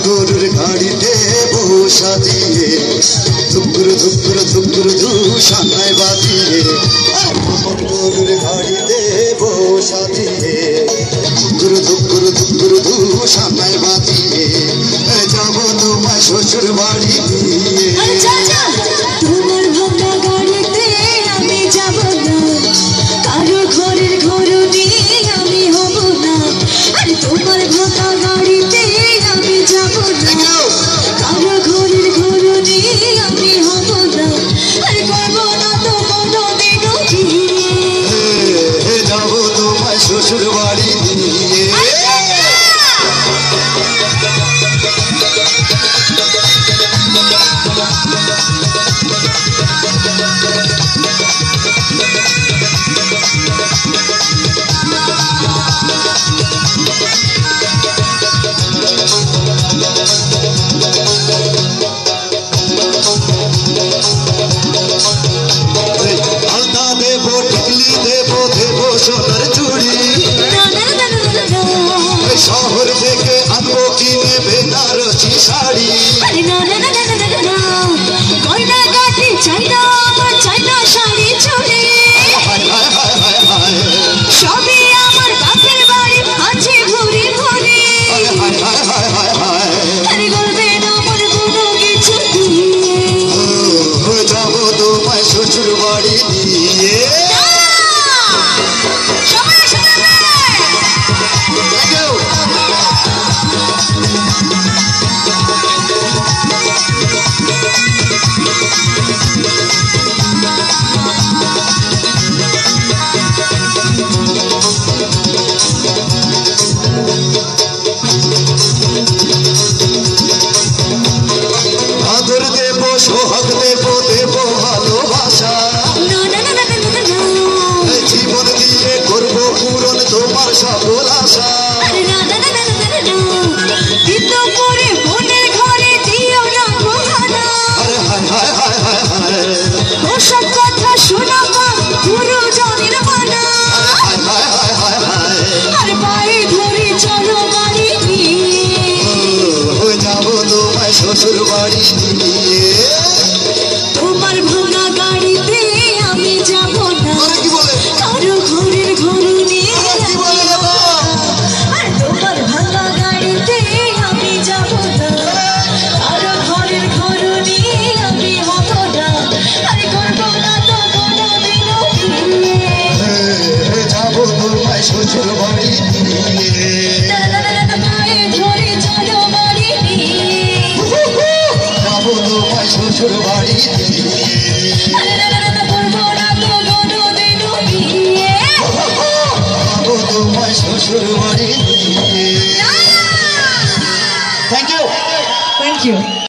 গরুর গাড়িতে বউ সাজিয়ে ধুকুর ধুকুর ধুকুর ধু সানায় বাজিয়ে গরুর গাড়িতে বউ সাজিয়ে ধুকুর ধুকুর ধুকুর ধু সানায় বাজিয়ে যাব তোমার শ্বশুর বাড়ি নিয়ে। তোমার ভাঙা গাড়িতে আমি যাব না, কারো ঘরের ঘরুনি আমি হব না। আর তোমার ভাঙা গাড়িতে আমি যাব না, কারো ঘরের ঘরুনি আমি হব না। আর করবো না তো কোনোদিনও বিয়ে, যাব তোমার শ্বশুর বাড়ি নিয়ে। সোনার চুড়ি শহর থেকে আনবো কিনে বেনারসি শাড়ি। গয়না কাটি চাই না আমার, চাই না শাড়ি চুড়ি, সবই আমার বাপের বাড়ি আছে ঘুরি ঘুরি। আরে বলবে না আমার কোনো কিছু দিয়ে, যাবো তোমায় শ্বশুর বাড়ি নিয়ে। আদর দেব, সোহাগ দেব, দেব ভালোবাসা, জীবন দিয়ে করবো পূরণ তোমার সকল আশা। ওসব কথা শোনাবো পুরো জনের মানা, আর পায়ে ধরে চলো বাড়ি নিয়ে, যাবো তোমায় শ্বশুর বাড়ি নিয়ে।